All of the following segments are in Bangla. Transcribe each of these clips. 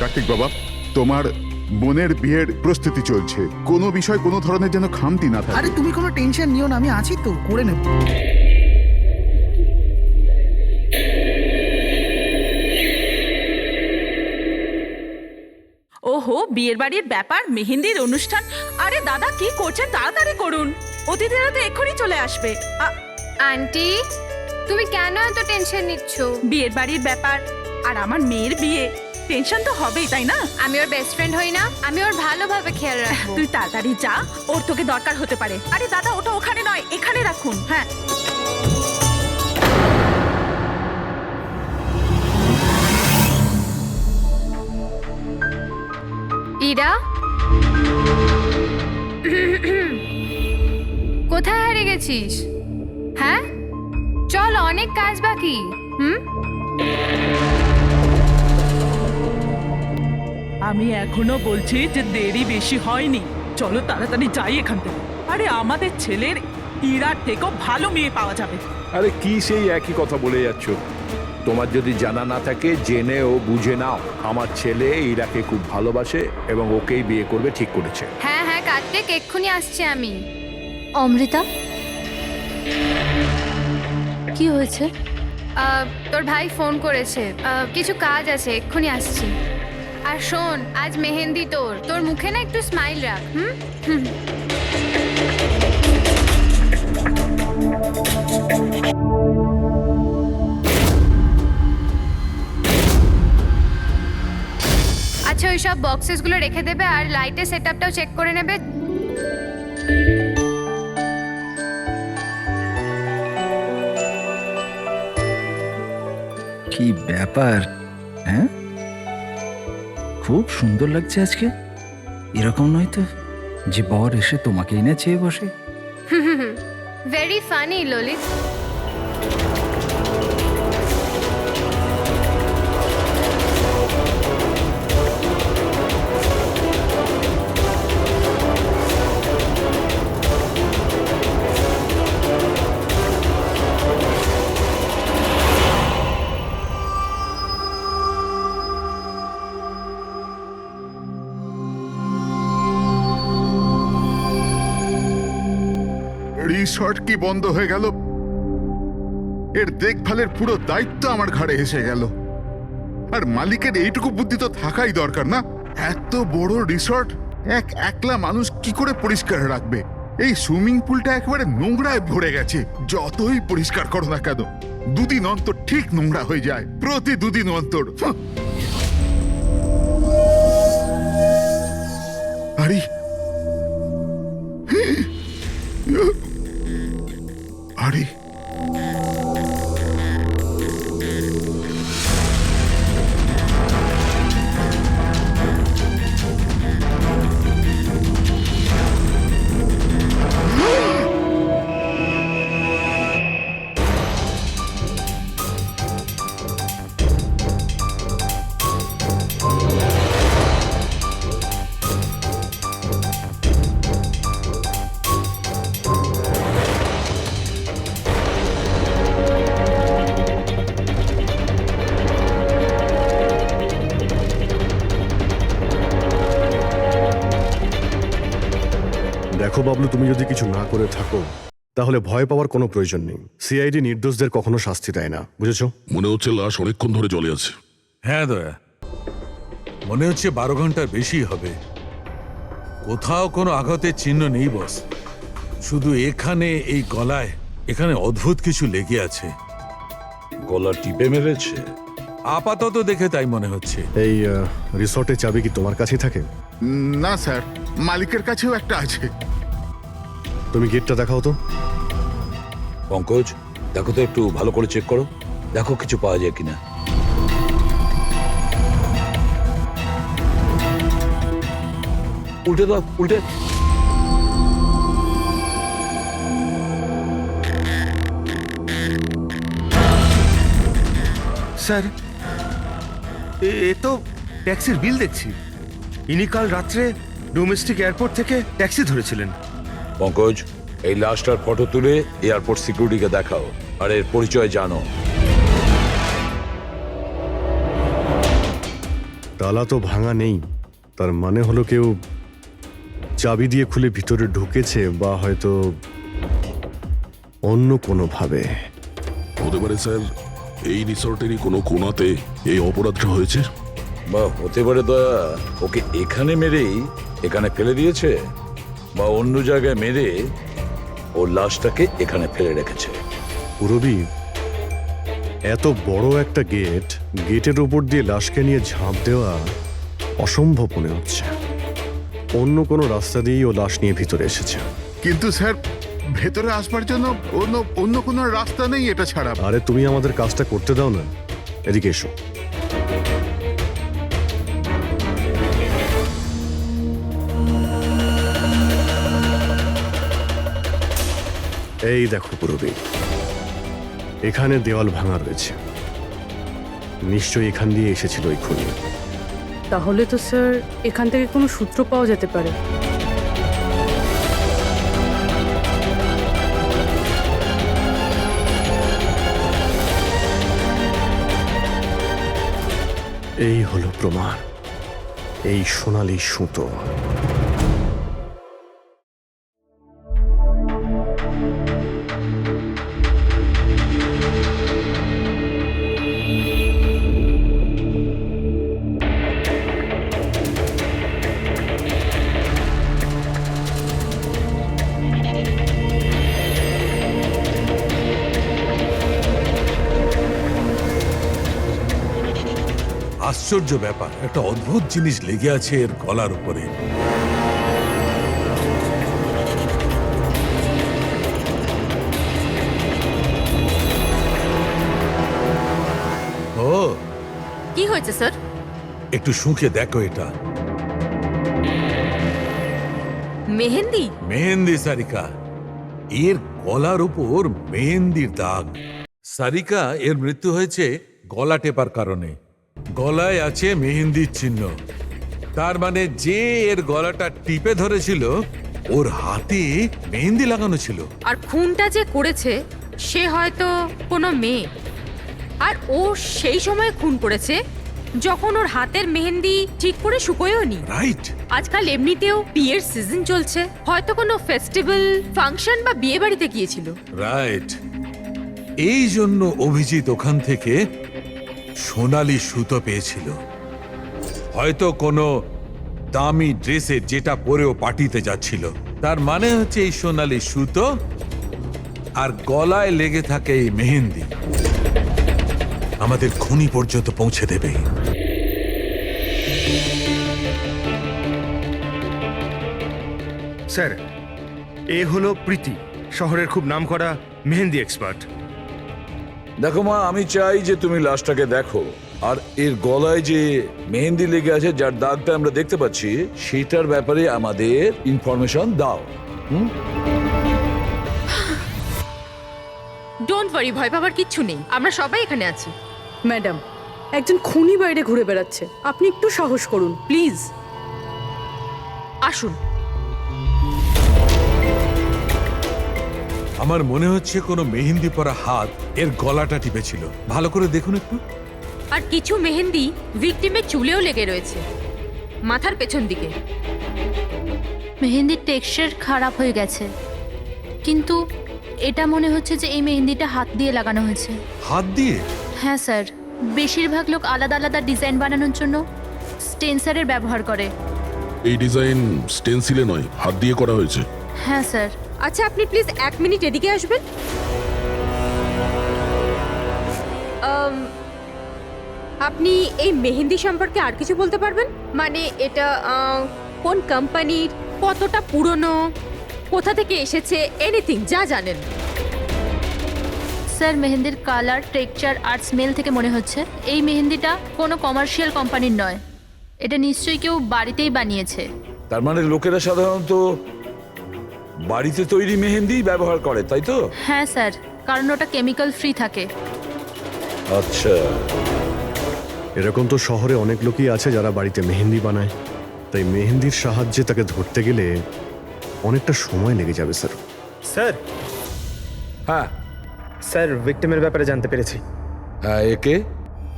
কার্তিক বাবা, তোমার বোনের বিয়ের প্রস্তুতি চলছে, কোনো বিষয় কোনো ধরনের যেন খামতি না থাকে। আরে তুমি কোনো টেনশন নিও না, আমি আছি তো, করে নেব। ওহো, বিয়ের বাড়ির ব্যাপার, মেহেন্দির অনুষ্ঠান। আরে দাদা কি করছেন, তাড়াতাড়ি করুন, অতিথিরা তো এক্ষুনি চলে আসবে। আন্টি, তুমি কেন এত টেনশন নিচ্ছ? বিয়ের বাড়ির ব্যাপার আর আমার মেয়ের বিয়ে, টেনশন তো হবেই, তাই না? আমি ওর বেস্ট ফ্রেন্ড হই না? আমি ওর ভালোভাবে খেয়াল রাখবো। তুই তাড়াতাড়ি যা, ওর তোকে দরকার হতে পারে। আরে দাদা, ওটা ওখানে নয়, এখানে রাখুন। হ্যাঁ, ইরা, কোথায় হারিয়ে গেছিস? হ্যাঁ, চল, অনেক কাজ বাকি। আমি এখনো বলছি যে দেরি বেশি হয়নি, চলো তাড়াতাড়ি যাই এখান থেকে। আরে আমাদের ছেলের ইরার থেকেও ভালো মেয়ে পাওয়া যাবে। আরে কি সেই একই কথা বলে যাচ্ছ? তোমার যদি জানা না থাকে জেনে ও বুঝে নাও, আমার ছেলে ইরাকে খুব ভালোবাসে এবং ওকেই বিয়ে করবে ঠিক করেছে। হ্যাঁ হ্যাঁ কার্তিক, এক্ষুনি আসছি আমি। অমৃতা, কি হয়েছে? তোর ভাই ফোন করেছে, কিছু কাজ আছে, এক্ষুনি আসছি। আর শোন, আজ মেহেন্দি তোর মুখে না একটু স্মাইল রাখ। আচ্ছা, ওই সব বক্সেসগুলো রেখে দেবে আর লাইটের সেটআপটাও চেক করে নেবে। কি ব্যাপার? হ্যাঁ, খুব সুন্দর লাগছে আজকে। এরকম নয় তো যে বর এসে তোমাকেই না চেয়ে বসে। Very funny Lalit. রিসর্ট কি বন্ধ হয়ে গেল? এর দেখভালের পুরো দায়িত্ব আমার ঘাড়ে এসে গেল। আর মালিকের এইটুকু বুদ্ধি তো থাকাই দরকার না? এত বড় রিসর্ট একলা মানুষ কি করে পরিষ্কার রাখবে? এই সুইমিং পুলটা একেবারে নোংরায় ভরে গেছে। যতই পরিষ্কার করো না কেন, দুদিন অন্তর ঠিক নোংরা হয়ে যায়, প্রতি দুদিন অন্তর। আরে আরে দেখো বাবলু, তুমি যদি কিছু না করে থাকো তাহলে ভয় পাওয়ার কোনো প্রয়োজন নেই। সিআইডি নির্দোষদের কখনো শাস্তি দেয় না, বুঝেছো? মনে হচ্ছে লাশ অনেকক্ষণ ধরে জলে আছে। হ্যাঁ দয়া, মনে হচ্ছে 12 ঘন্টার বেশি হবে। কোথাও কোনো আঘাতের চিহ্ন নেই বস, শুধু এখানে এই গলায় এখানে অদ্ভুত কিছু লেগে আছে। গলা টিপে মেরেছে? আপাতত দেখে তাই মনে হচ্ছে। এই রিসর্টের চাবি কি তোমার কাছেই থাকে? না স্যার, মালিকের কাছেও একটা আছে। তুমি গেটটা দেখাও তো। পঙ্কজ, দেখো তো, একটু ভালো করে চেক করো, দেখো কিছু পাওয়া যায় কিনা। উল্টে দাও, উল্টে। স্যার, এ তো ট্যাক্সির বিল দেখছি। ইনি কাল রাত্রে ডোমেস্টিক এয়ারপোর্ট থেকে ট্যাক্সি ধরেছিলেন। পঙ্কজ, এই লাশটার ফটো তুলে এয়ারপোর্ট সিকিউরিটিকে দেখাও আর এর পরিচয় জানো। তালা তো ভাঙা নেই, তার মানে হলো কেউ চাবি দিয়ে খুলে ভিতরে ঢুকেছে, বা হয়তো অন্য কোনোভাবে। হতে পারে স্যার এই রিসর্টেরই কোনো কোণাতে এই অপরাধটা হয়েছে। বা হতে পারে দয়া ওকে এখানে মেরেই এখানে ফেলে দিয়েছে, বা অন্য জায়গায় মেরে ওর লাশটাকে এখানে ফেলে রেখেছে। পুরবী, এত বড় একটা গেটের উপর দিয়ে লাশকে নিয়ে ঝাঁপ দেওয়া অসম্ভব মনে হচ্ছে। অন্য কোনো রাস্তা দিয়েই ও লাশ নিয়ে ভিতরে এসেছে। কিন্তু স্যার ভেতরে আসবার জন্য অন্য কোনো রাস্তা নেই এটা ছাড়া। আরে তুমি আমাদের কাজটা করতে দাও না, এদিকে এসো। এই দেখো পুরবী, এখানে দেওয়াল ভাঙা রয়েছে, নিশ্চয়ই এখান দিয়ে এসেছিল ওই খুনি। তাহলে তো স্যার এখান থেকে কোনো সূত্র পাওয়া যেতে পারে। এই হলো প্রমাণ, এই সোনালী সুতো। আশ্চর্য ব্যাপার, একটা অদ্ভুত জিনিস লেগে আছে এর গলার উপরে। ও, কি হয়েছে স্যার? একটু শুঁকে দেখো এটা। মেহেন্দি? মেহেন্দি সারিকা, এর গলার উপর মেহেন্দির দাগ। সারিকা, এর মৃত্যু হয়েছে গলা টেপার কারণে। গলায় আছে মেহেন্দির চিহ্ন, তার মানে যে এর গলাটা টিপে ধরেছিল ওর হাতে মেহেন্দি লাগানো ছিল। আর খুনটা যে করেছে সে হয়তো কোনো মেয়ে, আর ও সেই সময় খুন করেছে যখন ওর হাতের মেহেন্দি ঠিক করে শুকোয়ও নি। রাইট। আজকাল এমনিতেও বিয়ের সিজন চলছে, হয়তো কোনো ফেস্টিভ্যাল, ফাংশন বা বিয়ে বাড়িতে গিয়েছিল। রাইট, এই জন্য অভিজিৎ ওখান থেকে সোনালী সুতো পেয়েছিল। হয়তো কোনো দামি ড্রেসে যেটা পরেও পার্টিতে যাচ্ছিল। তার মানে হচ্ছে এই সোনালী সুতো আর গলায় লেগে থাকে এই মেহেন্দি আমাদের খুনি পর্যন্ত পৌঁছে দেবে। স্যার, এ হলো প্রীতি, শহরের খুব নামকরা মেহেন্দি এক্সপার্ট। দেখো মা, আমি চাই যে তুমি লাশটাকে দেখো, আর এর গলায় যে মেহেন্দি লেগে আছে, যার দাগটা আমরা দেখতে পাচ্ছি, সেটার ব্যাপারে আমাদের ইনফরমেশন দাও। ডোন্ট ওয়ারি, ভয় পাবার কিচ্ছু নেই, আমরা সবাই এখানে আছি। ম্যাডাম, একজন খুনি বাইরে ঘুরে বেড়াচ্ছে, আপনি একটু সাহস করুন প্লিজ। আসুন। আমার মনে হচ্ছে কোনো মেহেন্দি পরা হাত এর গলাটা টিপেছিল। ভালো করে দেখুন একটু। আর কিছু মেহেন্দি ভিকটিমের চুলেও লেগে রয়েছে, মাথার পেছন দিকে। মেহেন্দির টেক্সচার খারাপ হয়ে গেছে, কিন্তু এটা মনে হচ্ছে যে এই মেহেন্দিটা হাত দিয়ে লাগানো হয়েছে। হাত দিয়ে? হ্যাঁ স্যার, বেশিরভাগ লোক আলাদা আলাদা ডিজাইন বানানোর জন্য স্টেন্সারের ব্যবহার করে। এই ডিজাইন স্টেনসিলে নয়, হাত দিয়ে করা হয়েছে। হ্যাঁ স্যার। আচ্ছা, আপনি প্লিজ 1 মিনিট এদিকে আসবেন। আপনি এই মেহেন্দি সম্পর্কে আর কিছু বলতে পারবেন? মানে এটা কোন কোম্পানির, কতটা পুরনো, কোথা থেকে এসেছে, এনিথিং যা জানেন। স্যার, মেহেন্দির কালার, টেক্সচার আর স্মেল থেকে মনে হচ্ছে এই মেহেন্দিটা কোনো কমার্শিয়াল কোম্পানির নয়, এটা নিশ্চয়ই কেউ বাড়িতেই বানিয়েছে। তার মানে লোকেরা সাধারণত বাড়িতে তৈরি মেহেন্দি ব্যবহার করে, তাই তো? হ্যাঁ স্যার, কারণ ওটা কেমিক্যাল ফ্রি থাকে। আচ্ছা, এরকম তো শহরে অনেক লোকই আছে যারা বাড়িতে মেহেন্দি বানায়, তাই মেহেন্দির সাহায্যে তাকে ধরতে গেলে অনেকটা সময় লেগে যাবে স্যার। স্যার, হ্যাঁ স্যার ভিকটিমের ব্যাপারে জানতে পেরেছি। হ্যাঁ, একে?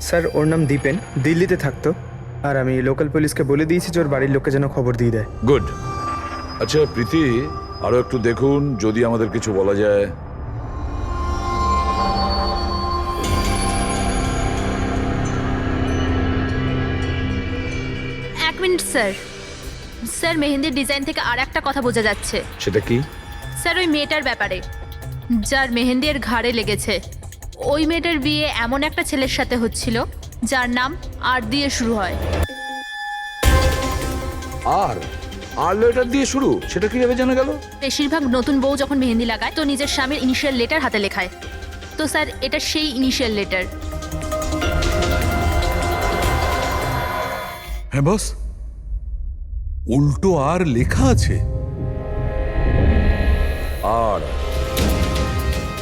স্যার, ওর নাম দীপেন, দিল্লিতে থাকতো। আর আমি লোকাল পুলিশকে বলে দিয়েছি যে ওর বাড়ির লোককে যেন খবর দিয়ে দেয়। গুড। আচ্ছা প্রীতি, আরো একটু দেখুন যদি আমাদের কিছু বলা যায়। এক মিনিট স্যার। স্যার মেহেন্দির ডিজাইন থেকে আর একটা কথা বোঝা যাচ্ছে। সেটা কি? স্যার ওই মেয়েটার ব্যাপারে, যার মেহেন্দি এর ঘাড়ে লেগেছে, ওই মেয়েটার বিয়ে এমন একটা ছেলের সাথে হচ্ছিল যার নাম আর দিয়ে শুরু হয়। আর লেটার দিয়ে শুরু? সেটা কিভাবে জানা গেল? বেশিরভাগ নতুন বউ যখন মেহেন্দি লাগায় তো নিজের স্বামীর ইনিশিয়াল লেটার হাতে লেখায়। তো স্যার এটা সেই ইনিশিয়াল লেটার। হ্যাঁ বস, উল্টো আর লেখা আছে। আর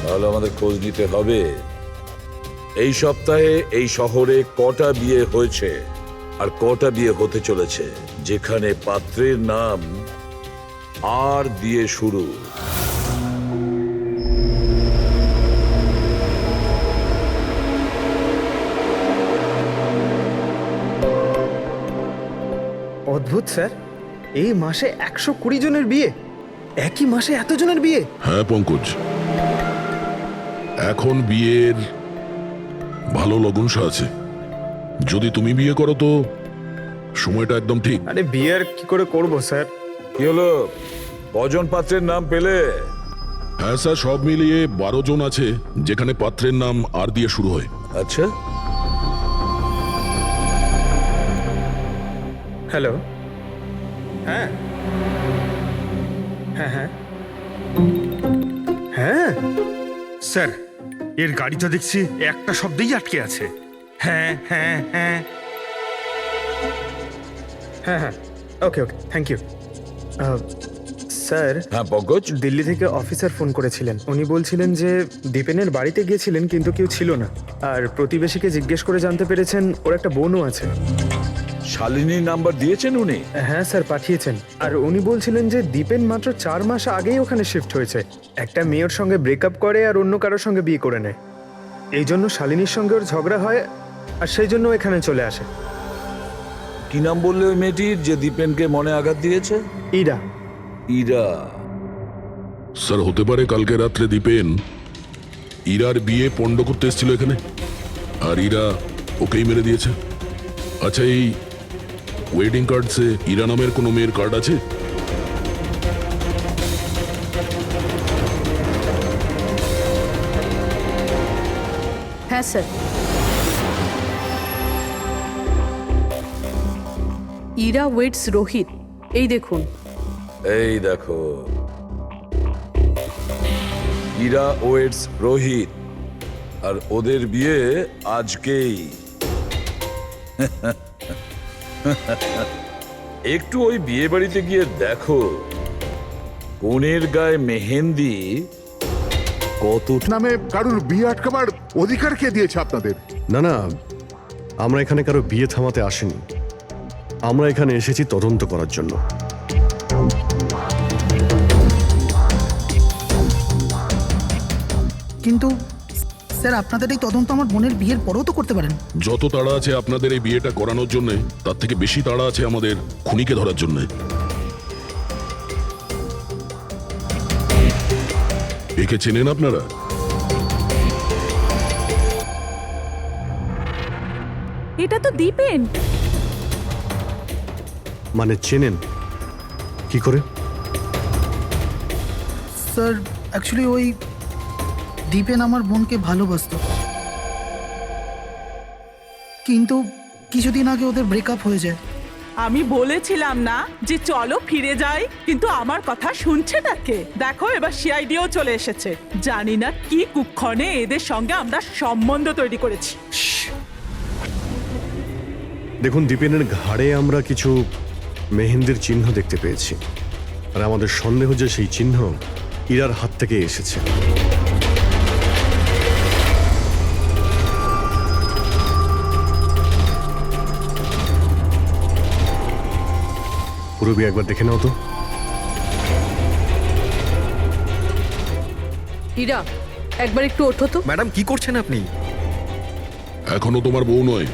তাহলে আমাদের খোঁজ নিতে হবে এই সপ্তাহে এই শহরে কটা বিয়ে হয়েছে আর কটা বিয়ে হতে চলেছে যেখানে পাত্রের নাম আর দিয়ে শুরু। অদ্ভুত স্যার, এই মাসে 120 জনের বিয়ে, একই মাসে এতজনের বিয়ে। হ্যাঁ পঙ্কজ, এখন বিয়ের ভালো লগ্নসা আছে। যদি তুমি বিয়ে করো তো সময়টা একদম ঠিক। আরে বিয়ে আর কি করে করব স্যার? কি হলো, কজন পাত্রের নাম পেলে? হ্যাঁ স্যার, সব মিলিয়ে 12 জন আছে যেখানে পাত্রের নাম আর দিয়ে শুরু হয়। আচ্ছা, হ্যালো, হ্যাঁ হ্যাঁ হ্যাঁ হ্যাঁ স্যার, এর গাড়ি তো দেখছি একটা শব্দেই আটকে আছে। হ্যাঁ হ্যাঁ হ্যাঁ হ্যাঁ হ্যাঁ ওকে ওকে, থ্যাংক ইউ। স্যার, হ্যাঁ পঙ্কজ। দিল্লি থেকে অফিসার ফোন করেছিলেন। উনি বলছিলেন যে দীপেনের বাড়িতে গিয়েছিলেন কিন্তু কেউ ছিল না, আর প্রতিবেশীকে জিজ্ঞেস করে জানতে পেরেছেন ওর একটা বোনও আছে। শালিনীর নাম্বার দিয়েছেন উনি? হ্যাঁ স্যার, পাঠিয়েছেন। আর উনি বলছিলেন যে দীপেন মাত্র 4 মাস আগেই ওখানে শিফট হয়েছে। একটা মেয়ের সঙ্গে ব্রেকআপ করে আর অন্য কারোর সঙ্গে বিয়ে করে নেয়। এই জন্য শালিনীর সঙ্গে ওর ঝগড়া হয় আর সেই জন্য এখানে চলে আসে। কি নাম বললে ওই মেয়েটির যে দীপেনকে মনে আঘাত দিয়েছে? ইরা। ইরা? স্যার হতে পারে কালকে রাত্রে দীপেন ইরার বিয়ে পণ্ড করতে এসেছিল এখানে, আর ইরা ওকেই মেরে দিয়েছে। আচ্ছা, এই ওয়েডিং কার্ডসে ইরা নামের কোনো মেয়ের কার্ড আছে? হ্যাঁ স্যার। ইরা ওয়েটস রোহিত, এই দেখুন। এই দেখো, ইরা ওয়েটস রোহিত, আর ওদের বিয়ে আজকেই। একটু ওই বিয়ে বাড়িতে গিয়ে দেখো কনের গায়ে মেহেন্দি কত। নামে কারুর বিয়ে আটকাবার অধিকার কে দিয়েছে আপনাদের? না না, আমরা এখানে কারো বিয়ে থামাতে আসিনি। আমরা এখানে এসেছি তদন্ত করার জন্য। কিন্তু স্যার, আপনাদের এই তদন্ত আমার বোনের বিয়ের পরেও তো করতে পারেন। যত তাড়া আছে আপনাদের এই বিয়েটা করানোর জন্য, তার থেকে বেশি তাড়া আছে আমাদের খুনিকে ধরার জন্য। একে চেনেন আপনারা? এটা তো দীপেন। মানে চেনেন কি করে? স্যার অ্যাকচুয়ালি ওই দীপেন আমার বোনকে ভালোবাসতো, কিন্তু কিছুদিন আগে ওদের ব্রেকআপ হয়ে যায়। আমি বলেছিলাম না যে চলো ফিরে যাই, কিন্তু আমার কথা শুনছে না কে? দেখো এবার সিআইডিও চলে এসেছে। জানি না কি কুক্ষণে এদের সঙ্গে আমরা সম্বন্ধ তৈরি করেছি। দেখুন, দীপেনের ঘাড়ে আমরা কিছু মেহেন্দির চিহ্ন দেখতে পেয়েছি, আর আমাদের সন্দেহ যে সেই চিহ্ন ইরার হাত থেকে এসেছে। পুরবি একবার দেখে নাও তো। ইরা, একবার একটু ওঠো তো। ম্যাডাম কি করছেন আপনি? এখনো তোমার বউ নয়,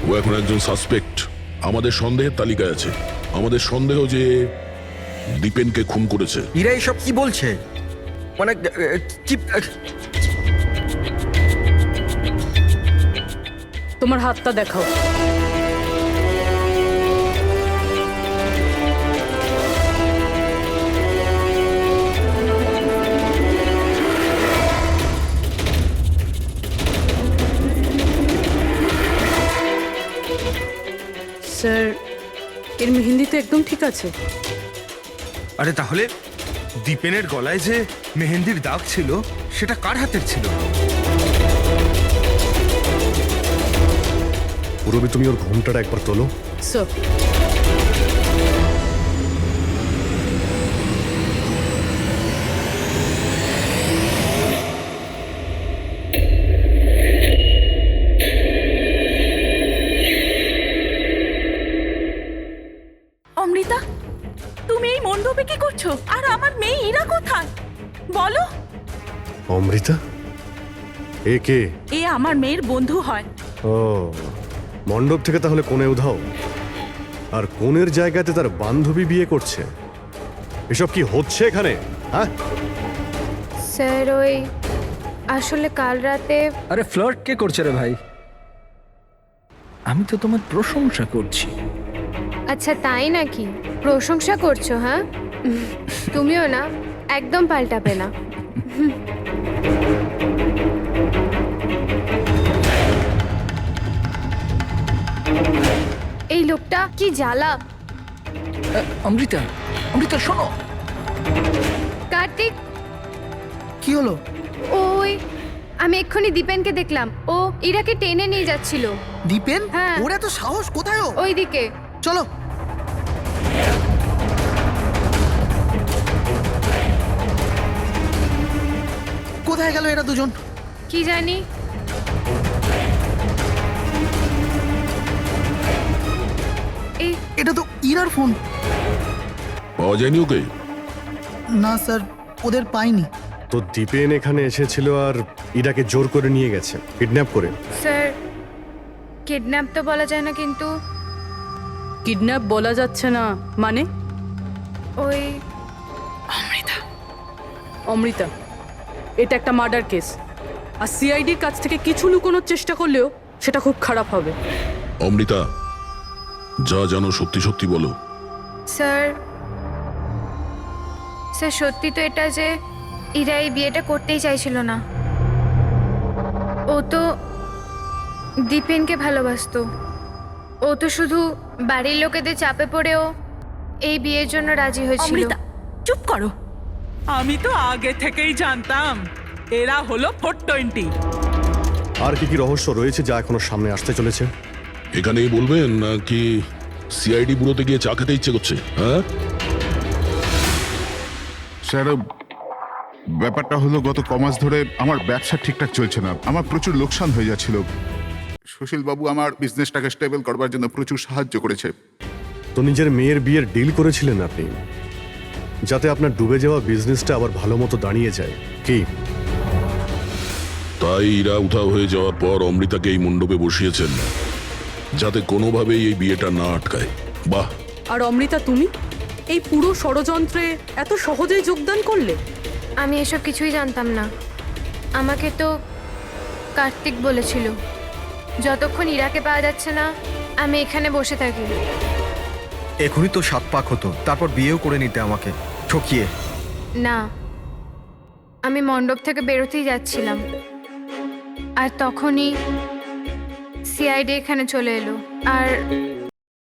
ও এখন একজন সাসপেক্ট। আমাদের সন্দেহের তালিকায় আছে। আমাদের সন্দেহ যে দীপেনকে খুন করেছে। ইরা এসব কি বলছে? মানে কি? তোমার হাতটা দেখাও। স্যার, এর মেহেন্দি তো একদম ঠিক আছে। আরে তাহলে দীপেনের গলায় যে মেহেন্দির দাগ ছিল সেটা কার হাতের ছিল? পুরবি, তুমি ওর ঘুমটাটা একবার তোলো। স্যার, অমৃতা, তুমি এই মণ্ডপে কি করছো? আর আমার মেয়ে ইরা কোথায় বলো? অমৃতা? এ কে? এ আমার মেয়ের বন্ধু হয়। ও, মণ্ডপ থেকে তাহলে কোণে উধাও, আর কোণের জায়গাতে তার বান্ধবী বিয়ে করছে। এসব কি হচ্ছে এখানে? হ্যাঁ, স্যার ওই আসলে কাল রাতে আরে ফ্লার্ট কে করছে রে ভাই? আমি তো তোমার প্রশংসা করছি। আচ্ছা তাই নাকি? প্রশংসা করছো? হ্যাঁ, তুমিও না একদম পাল্টাবে না। এই লোকটা কি জ্বালা। অমৃতা, অমৃতা শোনো। কার্তিক, কি হলো? ওই আমি এক্ষুনি দীপেনকে দেখলাম, ও ইরাকে টেনে নিয়ে যাচ্ছিল। দীপেন? হ্যাঁ। ওর এত সাহস কোথায়? ও ওইদিকে চলো। কোথায় গেল এরা দুজন? কি জানি। এই এটা তো ইরার ফোন। পাওয়া যায়নি ওকে? না স্যার, ওদের পাইনি। তো দীপেন এখানে এসেছিল আর ইরাকে জোর করে নিয়ে গেছে, কিডন্যাপ করে। স্যার, কিডন্যাপ তো বলা যায় না, কিন্তু কিডন্যাপ বলা যাচ্ছে না মানে? ওই অমৃতা, এটা একটা মার্ডার কেস, আর সিআইডির কাছ থেকে কিছু লুকোনোর চেষ্টা করলেও সেটা খুব খারাপ হবে। অমৃতা, যা জানো সত্যি সত্যি বলো। স্যার, স্যার সত্যি তো এটা যে ইরা এই বিয়েটা করতেই চাইছিল না। ও তো দীপেনকে ভালোবাসতো। ও তো শুধু বাড়ির লোকেদের চাপে পড়েও এই বিয়ের জন্য রাজি হয়েছিল। অমৃতা, চুপ করো। আমি তো আগে থেকেই জানতাম এরা হলো 420। আর কি কি রহস্য রয়েছে যা এখনো সামনে আসতে চলেছে? এখানেই বলবেন নাকি সিআইডি ব্যুরোতে গিয়ে চা খেতে ইচ্ছে করছে? হ্যাঁ স্যার, ব্যাপারটা হলো গত কমাস ধরে আমার ব্যবসা ঠিকঠাক চলছে না। আমার প্রচুর লোকসান হয়ে যাচ্ছিল। সুশীল বাবু আমার বিজনেসটাকে স্টেবল করবার জন্য প্রচুর সাহায্য করেছে। তো নিজের মেয়ের বিয়ের ডিল করেছিলেন আপনি, যাতে আপনার ডুবে যাওয়া বিজনেসটা আবার ভালো মতো দাঁড়িয়ে যায়, কি? তাই ইরা উধাও হয়ে যাওয়ার পর অমৃতাকে এই মণ্ডপে বসিয়েছেন যাতে কোনোভাবেই এই বিয়েটা না আটকায়। বাহ! আর অমৃতা, তুমি এই পুরো ষড়যন্ত্রে এত সহজেই যোগদান করলে? আমি এসব কিছুই জানতাম না। আমাকে তো কার্তিক বলেছিল যতক্ষণ ইরাকে পাওয়া যাচ্ছে না আমি এখানে বসে থাকি। এখনই তো 7 পাক হতো, তারপর বিয়েও করে নিতে আমাকে ঠকিয়ে। না, আমি মণ্ডপ থেকে বেরোতেই যাচ্ছিলাম, আর তখনই সিআইডি এখানে চলে এলো, আর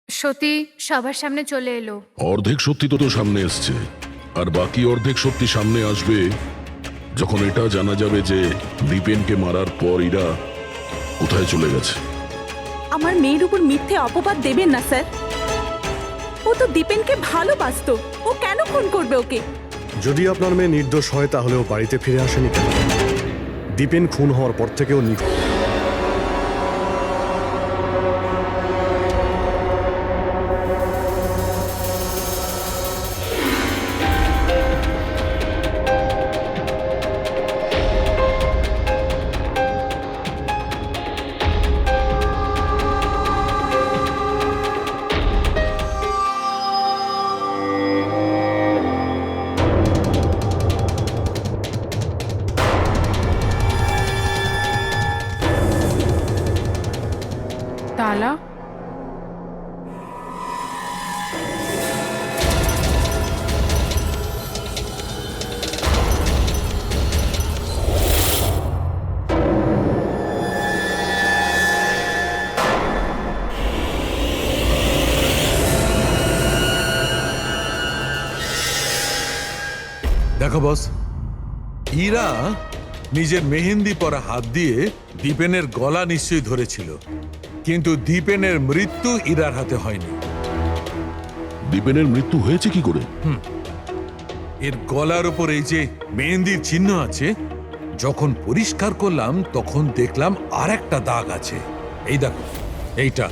সত্যি সবার সামনে চলে এলো। অর্ধেক সত্যি তো সামনে এসছে, আর বাকি অর্ধেক সত্যি সামনে আসবে যখন এটা জানা যাবে যে দীপেনকে মারার পর ইরা কোথায় চলে গেছে। আমার মেয়ের উপর মিথ্যে অপবাদ দেবেন না স্যার। ও তো দীপেনকে ভালোবাসতো, ও কেন খুন করবে ওকে? যদি আপনার মেয়ে নির্দোষ হয় তাহলে ও বাড়িতে ফিরে আসেনি কেন? দীপেন খুন হওয়ার পর থেকেও নিখোঁজ। দেখো বস, ইরা নিজের মেহেন্দি পরা হাত দিয়ে দীপেনের গলা নিশ্চয়ই ধরেছিল, কিন্তু দীপেনের মৃত্যু ইরার হাতে হয়নি। দীপেনের মৃত্যু হয়েছে কি করে? এর গলার উপর এই যে মেহেন্দির চিহ্ন আছে, যখন পরিষ্কার করলাম তখন দেখলাম আর একটা দাগ আছে। এই দেখো, এইটা।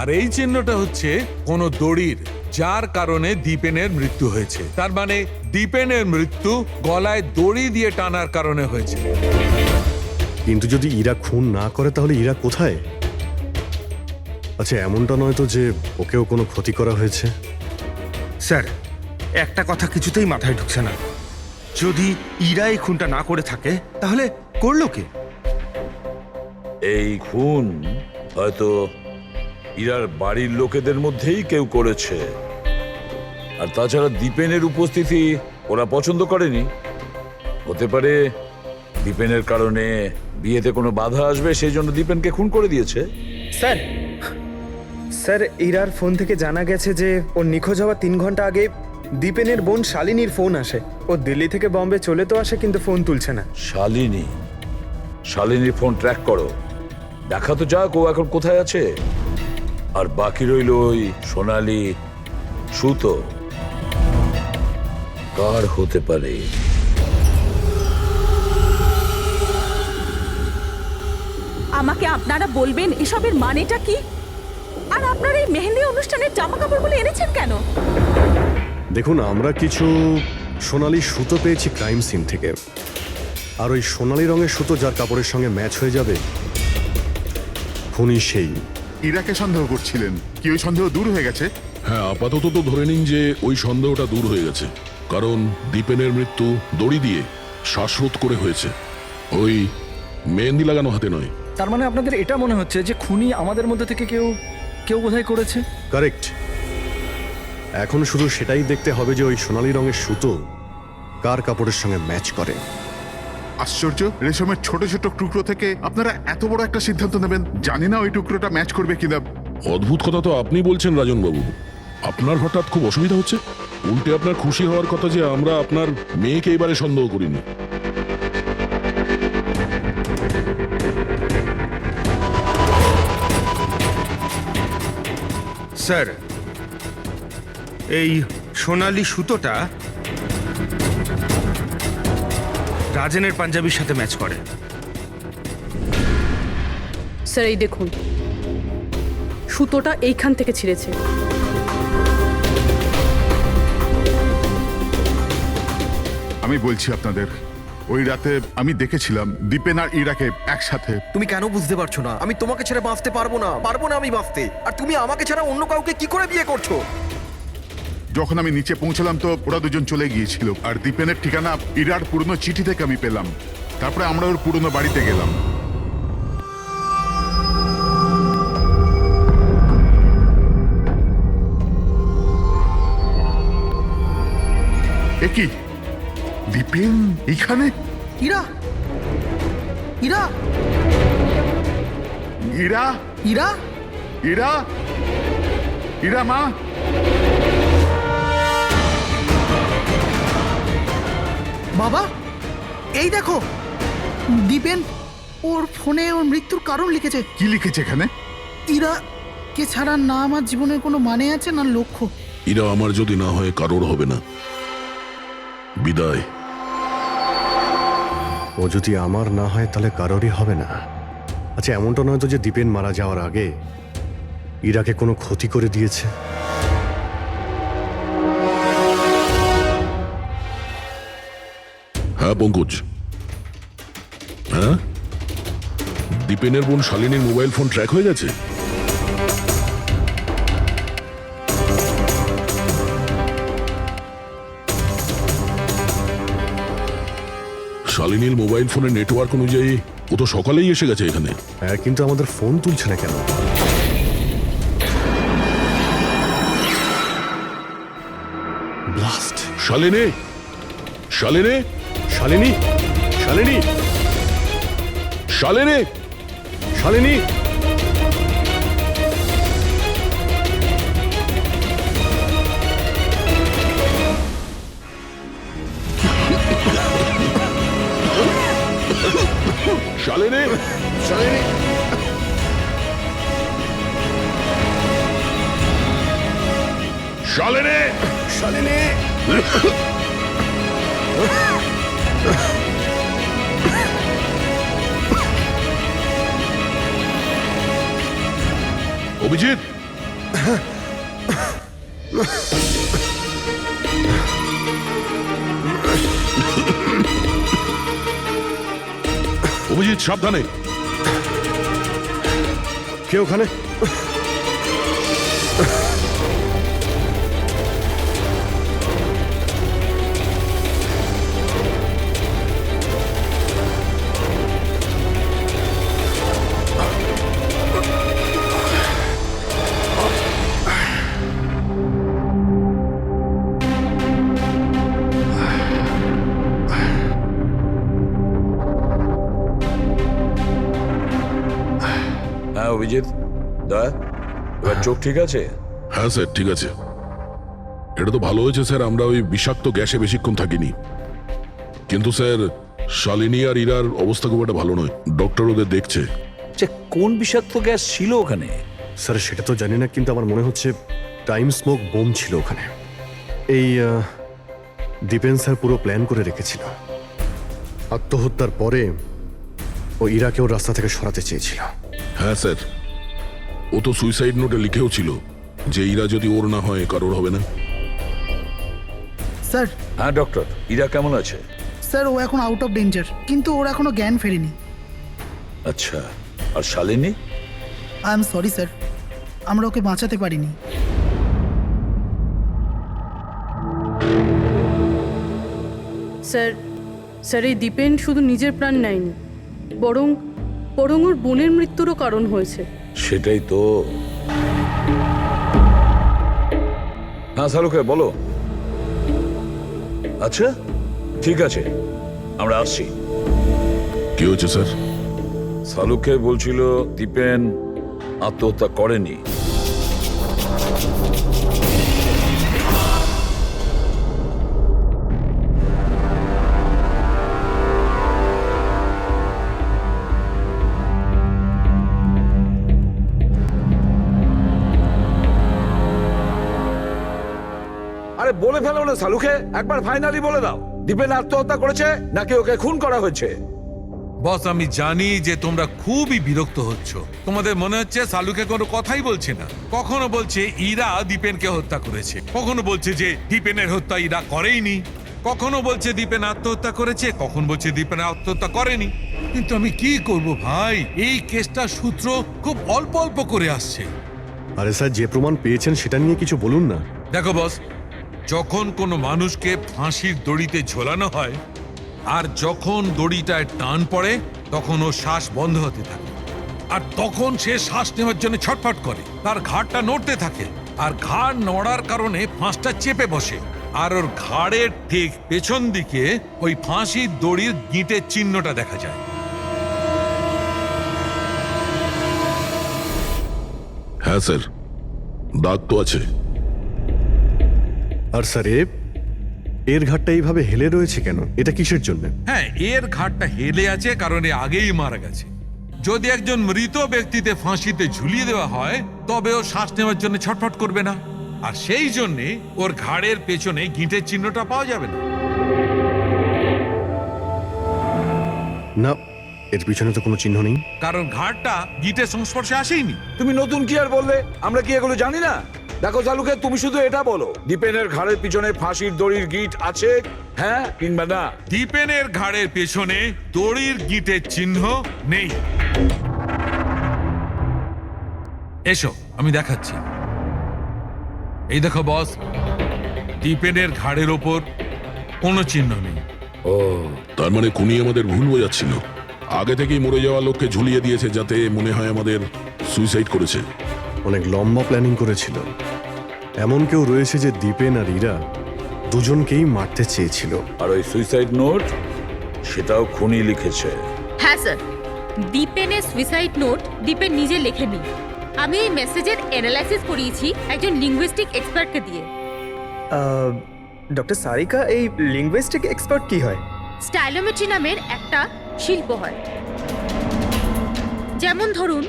আর এই চিহ্নটা হচ্ছে কোন দড়ির, যার কারণে দীপেনের মৃত্যু হয়েছে। তার মানে দীপেনের মৃত্যু গলায় দড়ি দিয়ে টানার কারণে হয়েছে। কিন্তু যদি ইরা খুন না করে তাহলে ইরা কোথায়? আচ্ছা, এমনটা নয় তো যে ওকেও কোনো ক্ষতি করা হয়েছে? স্যার, একটা কথা কিছুতেই মাথায় ঢুকছে না। যদি ইরা এই খুনটা না করে থাকে তাহলে করলো কে? এই খুন হয়তো ইরার বাড়ির লোকেদের মধ্যেই কেউ করেছে। আর তাছাড়া দীপেনের উপস্থিতি ওরা পছন্দ করেনি। হতে পারে দীপেনের কারণে বিয়েতে কোনো বাধা আসবে, সেই জন্য দীপেনকে খুন করে দিয়েছে। স্যার, স্যার, ইরার ফোন থেকে জানা গেছে যে ওর নিখোঁজ হওয়ার 3 ঘন্টা আগে দীপেনের বোন শালিনীর ফোন আসে। ও দিল্লি থেকে বম্বে চলে তো আসে, কিন্তু ফোন তুলছে না। শালিনীর ফোন ট্র্যাক করো, দেখা তো যাক ও এখন কোথায় আছে। আর বাকি রইল ওই সোনালি সুতো, কার হতে পারে? আমাকে আপনারা বলবেন এসবের মানেটা কি? আর আপনারা এই মেহেন্দি অনুষ্ঠানের জামা কাপড়গুলো এনেছেন কেন? দেখুন, আমরা কিছু সোনালি সুতো পেয়েছি ক্রাইম সিন থেকে। আর ওই সোনালি রঙের সুতো যার কাপড়ের সঙ্গে ম্যাচ হয়ে যাবে, খুনি সেই। ইরাকে সন্দেহ করছিলেন, কি ওই সন্দেহ দূর হয়ে গেছে? হ্যাঁ, আপাতত তো ধরে নিন যে ওই সন্দেহটা দূর হয়ে গেছে, কারণ দীপেনের মৃত্যু দড়ি দিয়ে শ্বাসরোধ করে হয়েছে, ওই মেহেন্দি লাগানো হাতে নয়। তার মানে আপনাদের এটা মনে হচ্ছে যে খুনি আমাদের মধ্যে থেকে কেউ বোধহয় করেছে? কারেক্ট। এখন শুধু সেটাই দেখতে হবে যে ওই সোনালি রঙের সুতো কার কাপড়ের সঙ্গে ম্যাচ করে। আশ্চর্য, রেশমের ছোট ছোট টুকরো থেকে আপনারা এত বড় একটা সিদ্ধান্ত নেবেন। জানি না ওই টুকরোটা ম্যাচ করবে কিনা। অদ্ভুত কথা তো আপনি বলছেন রাজন বাবু। আপনার হঠাৎ খুব অসুবিধা হচ্ছে? উল্টে আপনার খুশি হওয়ার কথা যে আমরা আপনার মেয়েকে এবারে সন্দেহ করিনি। স্যার, এই সোনালি সুতোটা রাজেনের পাঞ্জাবির সাথে ম্যাচ করে। স্যার, এই দেখুন, সুতোটা এইখান থেকে ছিঁড়েছে। আমি বলছি আপনাদের, ওই রাতে আমি দেখেছিলাম দীপেন আর ইরাকে একসাথে। তুমি কেন বুঝতে পারছো না? আমি তোমাকে ছেড়ে বাঁচতে পারবো না, আমি বাঁচতে। আর তুমি আমাকে ছাড়া অন্য কাউকে কি করে বিয়ে করছো? যখন আমি নিচে পৌঁছলাম তো ওরা দুজন চলে গিয়েছিল, আর দীপেনের ঠিকানা ইরার পুরনো চিঠি থেকে আমি পেলাম। তারপরে আমরা ওর পুরনো বাড়িতে গেলাম। এ কি, দীপেন এখানে? ইরা, ইরা, ইরা, ইরা, ইরা, ইরা মা। বাবা, এই দেখো, দীপেন ওর ফোনে ওর মৃত্যুর কারণ লিখেছে। কি লিখেছে এখানে? ইরা কে ছাড়া না আমার জীবনের কোনো মানে আছে না লক্ষ্য। এরা আমার যদি না হয় কারোর হবে না। বিদায়। ও যদি আমার না হয় তাহলে কারোরই হবে না। আচ্ছা, এমনটা নয় তো যে দীপেন মারা যাওয়ার আগে ইরাকে কোনো ক্ষতি করে দিয়েছে? হ্যাঁ পঙ্কজ, হ্যাঁ, দীপেনের বোন শালিনীর মোবাইল ফোন ট্র্যাক হয়ে গেছে। শালিনীর মোবাইল ফোনের নেটওয়ার্ক অনুযায়ী ও তো সকালেই এসে গেছে এখানে। হ্যাঁ, কিন্তু আমাদের ফোন তুলছে না কেন? ব্লাস্ট। শালিনী, শালিনী, শালিনী, শালিনী, শালিনী, শালিনী। কি শালিনী! শালিনী! অভিজিৎ, অভিজিৎ সাবধানে। কে ওখানে? হ্যাঁ অভিজিৎ, দয়া, এবার চোখ ঠিক আছে? হ্যাঁ স্যার, ঠিক আছে। এটা তো ভালো হয়েছে স্যার, আমরা ওই বিষাক্ত গ্যাসে বেশিক্ষণ থাকিনি। কিন্তু স্যার, শালিনী আর ইরার অবস্থা খুব একটা ভালো নয়। ডক্টর ওদের দেখছে। কোন বিষাক্ত গ্যাস ছিল ওখানে? স্যার সেটা তো জানি না, কিন্তু আমার মনে হচ্ছে টাইম স্মোক বোম ছিল ওখানে। এই দীপেন স্যার পুরো প্ল্যান করে রেখেছিল। আত্মহত্যার পরে ও ইরাকেও রাস্তা থেকে সরাতে চেয়েছিল। হ্যাঁ স্যার, ও তো সুইসাইড নোটে লিখেও ছিল যে ইরা যদি ওর না হয় কারোর হবে না। স্যার। হ্যাঁ ডক্টর, ইরা কেমন আছে? স্যার ও এখন আউট অফ ডেঞ্জার, কিন্তু ওর এখনো জ্ঞান ফেরেনি। আচ্ছা, আর Shalini? I am sorry sir, আমরা ওকে বাঁচাতে পারিনি। স্যার স্যার এই দীপেন শুধু নিজের প্রাণ নেয়নি, বরং বরং ওর বোনের মৃত্যুরও কারণ হয়েছে। সেটাই তো। হ্যাঁ শালুকে বলো। আচ্ছা ঠিক আছে, আমরা আসছি। কি হয়েছে স্যার? শালুকে বলছিল দীপেন আত্মহত্যা করেনি। আরে বলে ফেলো না শালুকে, একবার ফাইনালি বলে দাও, দীপেন আত্মহত্যা করেছে নাকি ওকে খুন করা হয়েছে? বস আমি জানি যে তোমরা খুবই বিরক্ত হচ্ছ। তোমাদের মনে হচ্ছে শালুকে কোনো কথাই বলছে না। কখনো বলছে ইরা দীপেনকে হত্যা করেছে, কখনো বলছে যে দীপেনের হত্যা ইরা করেইনি, কখনো বলছে দীপেন আত্মহত্যা করেছে, কখন বলছে দীপেন আত্মহত্যা করেনি। কিন্তু আমি কি করব ভাই, এই কেসটা সূত্র খুব অল্প অল্প করে আসছে। আরে স্যার, যে প্রমাণ পেয়েছেন সেটা নিয়ে কিছু বলুন না। দেখো বস, যখন কোনো মানুষকে ফাঁসির দড়িতে ঝোলানো হয় আর যখন দড়িটায় টান পড়ে তখন ওর শ্বাস বন্ধ হতে থাকে, আর তখন সে শ্বাস নেওয়ার জন্য ছটফট করে, তার ঘাড়টা নড়তে থাকে, আর ঘাড় নড়ার কারণে ফাঁসটা চেপে বসে, আর ওর ঘাড়ের ঠিক পেছন দিকে ওই ফাঁসির দড়ির গিঁটের চিহ্নটা দেখা যায়। হ্যাঁ স্যার, দাগ তো আছে। আর স্যার এর ঘাটটা এইভাবে হেলে রয়েছে কেন? এটা কিসের জন্য? হ্যাঁ, এর ঘাটটা হেলে আছে কারণ এ আগেই মারা গেছে। যদি একজন মৃত ব্যক্তিতে ফাঁসিতে ঝুলিয়ে দেওয়া হয় তবে ও শ্বাস নেওয়ার জন্য ছটফট করবে না, আর সেই জন্যে ওর ঘাড়ের পেছনে গিঁটের চিহ্নটা পাওয়া যাবে না। না, এর পিছনে তো কোনো চিহ্ন নেই। কারণ ঘাড়টা গিঁটের সংস্পর্শে আসেনি। তুমি নতুন কি আর বললে? আমরা কি এগুলো জানি না? দেখো চালুকে, তুমি শুধু এটা বলো, দীপেনের ঘাড়ের পিছনে ফাঁসির দড়ির গিঁট আছে, হ্যাঁ কিংবা না? দীপেনের ঘাড়ের পেছনে দড়ির গিঁটের চিহ্ন নেই। এসো আমি দেখাচ্ছি। এই দেখো বস, দীপেনের ঘাড়ের ওপর কোনো চিহ্ন নেই। ও, তার মানে খুনি আমাদের ভুল বোঝাচ্ছিল। আগে থেকেই মরে যাওয়া লোককে ঝুলিয়ে দিয়েছে যাতে মনে হয় আমাদের সুইসাইড করেছে। অনেক লম্বা প্ল্যানিং করেছিল। এমন কেউ রয়েছে যে দীপেন আর ইরা দুজনকেই মারতে চেয়েছিল। আর ওই সুইসাইড নোট, সেটাও খুনি লিখেছে। হ্যাঁ স্যার, দীপেনের সুইসাইড নোট দীপেন নিজে লেখেনি। আমি এই মেসেজের অ্যানালাইসিস করিয়েছি একজন লিঙ্গুইস্টিক এক্সপার্টকে দিয়ে। ডক্টর সারিকা, এই লিঙ্গুইস্টিক এক্সপার্ট কি হয়? স্টাইলোমেট্রি নামের একটা শিল্প হয়। যেমন ধরুন,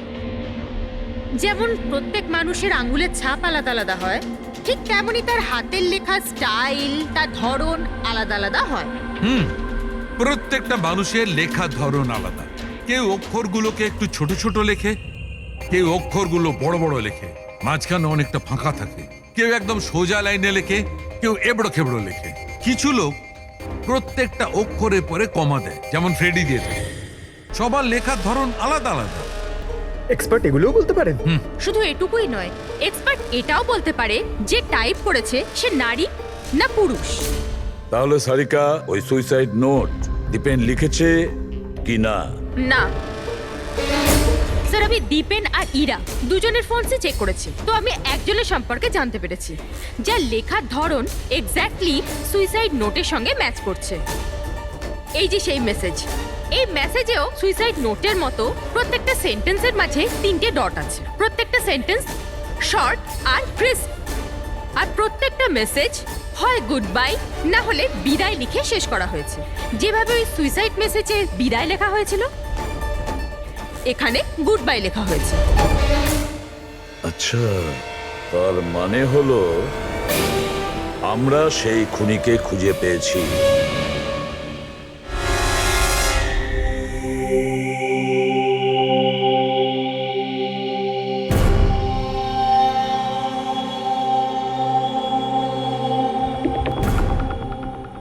যেমন প্রত্যেক মানুষের আঙ্গুলের ছাপ আলাদা আলাদা হয়, ঠিক তেমনই তার হাতের লেখা স্টাইল, তার ধরন আলাদা আলাদা হয়। প্রত্যেকটা মানুষের লেখার ধরন আলাদা। কেউ অক্ষরগুলোকে একটু ছোট ছোট লেখে, কেউ অক্ষরগুলো বড় বড় লেখে, মাঝখানে অনেকটা ফাঁকা থাকে। কেউ একদম সোজা লাইনে লেখে, কেউ এবড়ো খেবড়ো লেখে। কিছু লোক প্রত্যেকটা অক্ষরের পরে কমা দেয়, যেমন ফ্রেডি দিয়ে থাকে। সবার লেখার ধরন আলাদা আলাদা। এক্সপার্ট এগুলোও বলতে পারেন? শুধু এটুকুই নয়, এক্সপার্ট এটাও বলতে পারে যে টাইপ করেছে সে নারী না পুরুষ। তাহলে সারিকা, ওই সুইসাইড নোট দীপেন লিখেছে কি না? না স্যার, আমি দীপেন আর ইরা দুজনের ফোনসে চেক করেছি, তো আমি একজনের সম্পর্কে জানতে পেরেছি যার লেখার ধরন এক্স্যাক্টলি সুইসাইড নোটের সঙ্গে ম্যাচ করছে। এই যে সেই মেসেজ, এই মেসেজেও সুইসাইড নোটের মতো প্রত্যেকটা সেন্টেন্সের মাঝে 3টে ডট আছে। প্রত্যেকটা সেন্টেন্স শর্ট আর ক্রিস্প, আর প্রত্যেকটা মেসেজ হয় গুড বাই না হলে বিদায় লিখে শেষ করা হয়েছে। যেভাবে ওই সুইসাইড মেসেজে বিদায় লেখা হয়েছিল, এখানে গুড বাই লেখা হয়েছে। আচ্ছা, তার মানে হলো আমরা সেই খুনিকে খুঁজে পেয়েছি।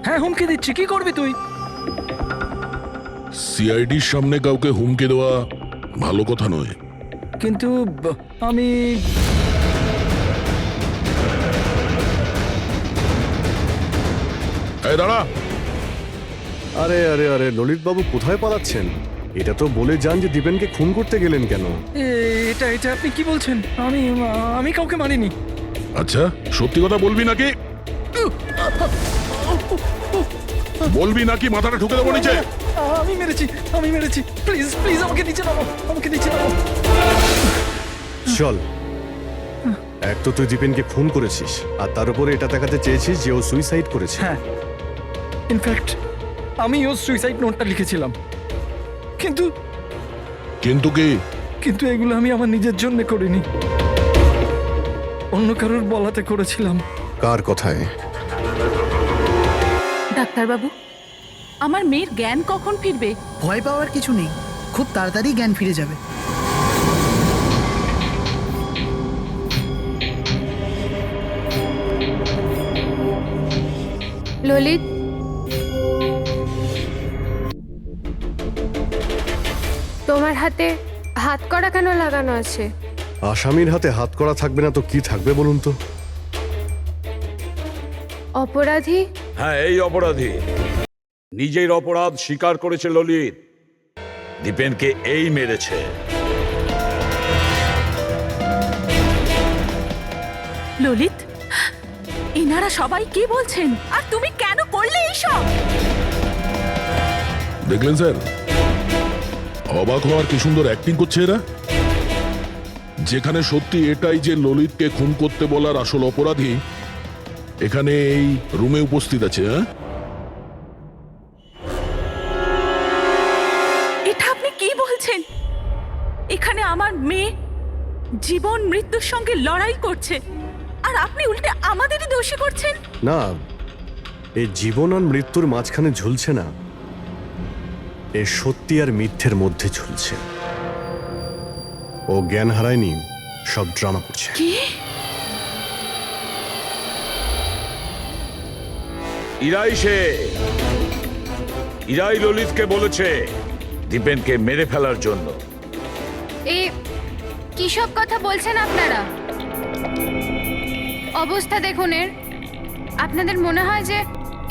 হ্যাঁ, হুমকি দিচ্ছি, কি করবি তুই? সিআইডির সামনে কাউকে হুমকি দেওয়া ভালো কথা নয়। কিন্তু আমি এই দাঁড়া! আরে আরে আরে ললিত বাবু, কোথায় পালাচ্ছেন? এটা তো বলে যান যে দীপেনকে খুন করতে গেলেন কেন? এটা এটা আপনি কি বলছেন? আমি কাউকে মারিনি। আচ্ছা, সত্যি কথা বলবি নাকি? বলবি নাকি মাথাটা ঠুকে দেবো নিচে? আমি মেরেছি। প্লিজ প্লিজ আমাকে নিচে নামো, আমাকে নিচে নামো। চল, এক তো তুই দীপেনকে খুন করেছিস, আর তার উপরে এটা দেখাতে চেয়েছিস যে ও সুইসাইড করেছে। হ্যাঁ, ইনফ্যাক্ট আমি ওর সুইসাইড নোটটা লিখেছিলাম। কিন্তু কিন্তু কি? কিন্তু এগুলো আমি আমার নিজের জন্য করিনি, অন্য কারোর বলাতে করেছিলাম। কার কথায়? ডাক্তারবাবু, আমার মেয়ের জ্ঞান কখন ফিরবে? ভয় পাওয়ার কিছু নেই, খুব তাড়াতাড়ি জ্ঞান ফিরে যাবে। ললিত, তোমার হাতে হাত করা কেন লাগানো আছে? আসামির হাতে হাত করা থাকবে না তো কি থাকবে বলুন তো? অপরাধী? হ্যাঁ, এই অপরাধী নিজের অপরাধ স্বীকার করেছে ললিত। দীপেনকে এই মেরেছে। ললিত, এনারা সবাই কি বলছেন? আর তুমি কেন করলে এইসব? দেখলেন স্যার, অবাক হওয়ার কি সুন্দর অ্যাক্টিং করছে এরা। যেখানে সত্যি এটাই যে ললিতকে খুন করতে বলার আসল অপরাধী এখানে এই রুমে উপস্থিত আছে। হ্যাঁ, এটা আপনি কি বলছেন? এখানে আমার মেয়ে জীবন মৃত্যুর সঙ্গে লড়াই করছে, আর আপনি উল্টে আমাদেরই দোষী করছেন। না, এই জীবন আর মৃত্যুর মাঝখানে ঝুলছে না, এ সত্যি আর মিথ্যের মধ্যে ঝুলছে। ও জ্ঞান হারায়নি, সব ড্রামা করছে। কি? ইরাই ললিতকে বলেছে দীপেনকে মেরে ফেলার জন্য। এ কি সব কথা বলছেন আপনারা? অবস্থা দেখুন এর। আপনাদের মনে হয় যে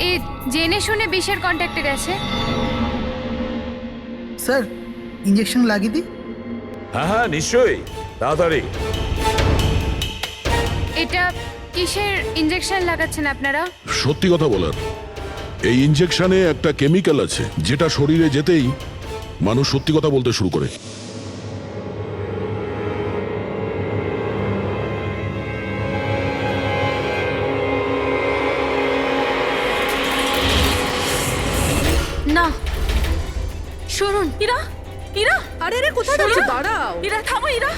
এ জেনে শুনে বিষের কন্ট্যাক্টে গেছে? স্যার, ইঞ্জেকশন লাগিয়ে দিই? হ্যাঁ হ্যাঁ, নিশ্চয়ই, তাড়াতাড়ি। এটা কিসের ইঞ্জেকশন লাগাচ্ছেন আপনারা? সত্যি কথা বলার, এই ইনজেকশনে একটা কেমিক্যাল আছে যেটা শরীরে যেতেই মানুষ সত্যি কথা বলতে শুরু করে। না, শুনুন। ইরা, ইরা, আরে রে, কোথায় যাচ্ছে? দাঁড়াও। ইরা, থামো। ইরা,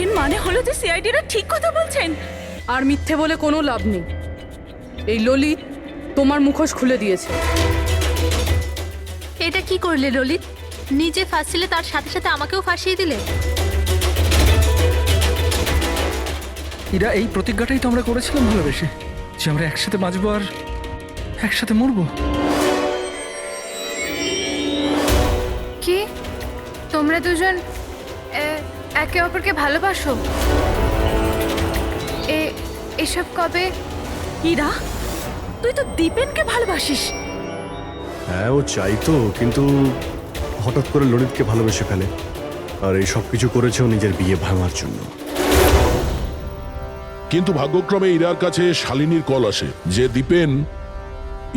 এর মানে হলো যে সিআইডিরা ঠিক কথা বলছেন। আর মিথ্যে বলে কোনো লাভ নেই। এই ললিত তোমার মুখোশ খুলে দিয়েছে। এটা কি করলে ললিত? নিজে ফাঁসছিলে তার সাথে সাথে আমাকেও ফাঁসিয়ে দিলে। ইরা, এই প্রতিজ্ঞাটাই তো আমরা করেছিলাম ভালোবেসে, যে আমরা একসাথে বাঁচবো আর একসাথে মরবো। কি তোমরা দুজন একে অপরকে ভালোবাসো? এসব কবে? ইরা, তুই তো দীপেনকে ভালোবাসিস। হ্যাঁ, ও চাইতো, কিন্তু হঠাৎ করে ললিতকে ভালোবেসে ফেলে। আর এই সব কিছু করেছে ও নিজের বিয়ে ভাঙার জন্য। কিন্তু ভাগ্যক্রমে ইরার কাছে শালিনীর কল আসে যে দীপেন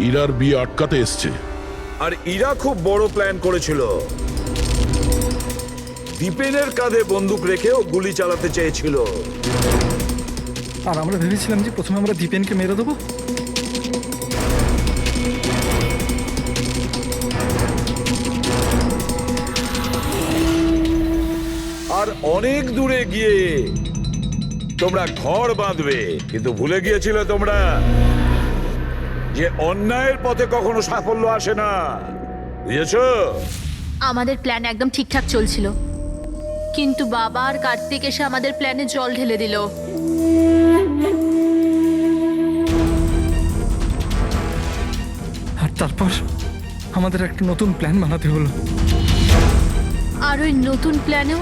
ইরার বিয়ে আটকাতে এসছে। আর ইরা খুব বড় প্ল্যান করেছিল। দীপেনের কাঁধে বন্দুক রেখে ও গুলি চালাতে চেয়েছিল। আর আমরা ভেবেছিলাম যে প্রথমে আমরা দীপেনকে মেরে দেবো। আর অনেক দূরে গিয়ে তোমরা ঘর বাঁধবে, কিন্তু ভুলে গিয়েছিলে তোমরা যে অন্যায়ের পথে কখনো সাফল্য আসে না। বুঝেছো? আমাদের প্ল্যান একদম ঠিকঠাক চলছিল, কিন্তু বাবা আর কার্তিক এসে আমাদের প্ল্যানে জল ঢেলে দিল। আর তারপর আমাদের একটা নতুন প্ল্যান বানাতে হলো। আর ওই নতুন প্ল্যানেও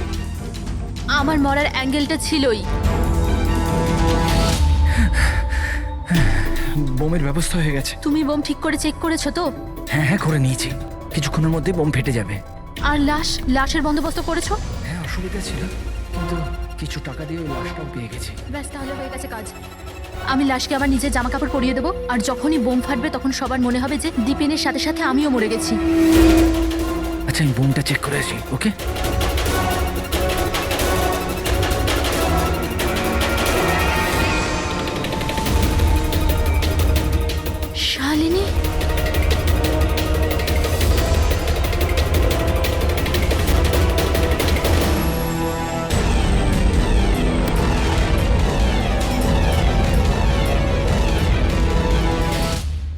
আমার মরার অ্যাঙ্গেলটা ছিলই। বোমের ব্যবস্থা হয়ে গেছে। তুমি বোম ঠিক করে চেক করেছো তো? হ্যাঁ হ্যাঁ, করে নিয়েছি। কিছুক্ষণের মধ্যে বোম ফেটে যাবে। আর লাশের বন্দোবস্ত করেছো? হ্যাঁ, অসুবিধা ছিল, কিন্তু কিছু টাকা দিয়ে ওই লাশটাও পেয়ে গেছি। ব্যাস, তাহলে হয়ে গেছে কাজ। আমি লাশকে আবার নিজের জামা কাপড় পরিয়ে দেবো, আর যখনই বোম ফাটবে তখন সবার মনে হবে যে দীপেনের সাথে সাথে আমিও মরে গেছি। আচ্ছা, আমি বোমটা চেক করে আসি। ওকে? শালিনী,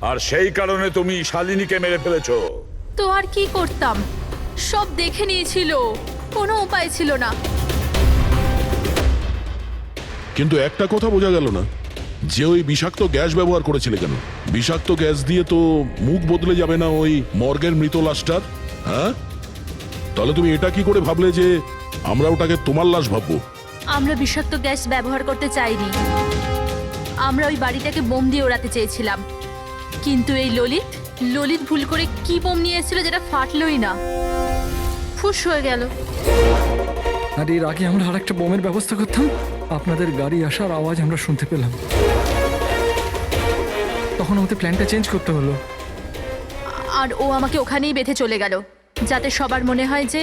আর সেই কারণে তুমি শালিনীকে মেরে ফেলেছো। তো আর কি করতাম? সব দেখে নিয়েছিল, কোনো উপায় ছিল না। কিন্তু একটা কথা বোঝা গেল না, যে ওই বিষাক্ত গ্যাস ব্যবহার করেছিলে কেন? বিষাক্ত গ্যাস দিয়ে তো মুখ বদলে যাবে না ওই মর্গের মৃত লাশটার? হ্যাঁ, তাহলে তুমি এটা কি করে ভাবলে যে আমরা ওটাকে তোমার লাশ ভাববো? আমরা বিষাক্ত গ্যাস ব্যবহার করতে চাইনি। আমরা ওই বাড়িটাকে বোম দিয়ে ওড়াতে চেয়েছিলাম, কিন্তু এই ললিত ভুল করে কি বোম নিয়ে এসেছিল যেটা ফাটলই না, ফুস হয়ে গেল। আর এর আগে আমরা আরেকটা বোমের ব্যবস্থা করতাম, আপনাদের গাড়ি আসার আওয়াজ আমরা শুনতে পেলাম। তখন আমাদের প্ল্যানটা চেঞ্জ করতে হলো। আর ও আমাকে ওখানেই বেঁধে চলে গেল, যাতে সবার মনে হয় যে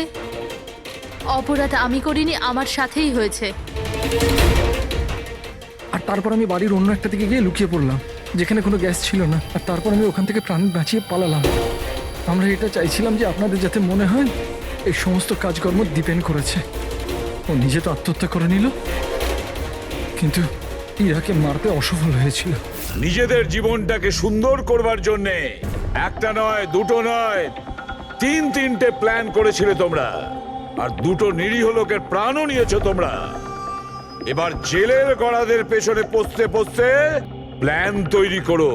অপরাধ আমি করিনি, আমার সাথেই হয়েছে। আর তারপর আমি বাড়ির অন্য একটা দিকে গিয়ে লুকিয়ে পড়লাম, যেখানে কোনো গ্যাস ছিল না। আর তারপর আমি ওখান থেকে প্রাণ বাঁচিয়ে পালালাম। আমরা এটা চাইছিলাম যে আপনাদের যাতে মনে হয় এই সমস্ত কাজকর্ম দীপেন করেছে। ও নিজে তো আত্মহত্যা করে নিল, কিন্তু ইরাকে মারতে অসফল হয়েছিল। নিজেদের জীবনটাকে সুন্দর করবার জন্যে একটা নয়, দুটো নয়, তিনটে প্ল্যান করেছিলে তোমরা। আর দুটো নিরীহ লোকের প্রাণও নিয়েছো তোমরা। এবার জেলের গড়াদের পেছনে পৌঁছতে পৌঁছতে প্ল্যান তৈরি করো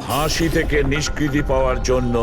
ফাঁসি থেকে নিষ্কৃতি পাওয়ার জন্য।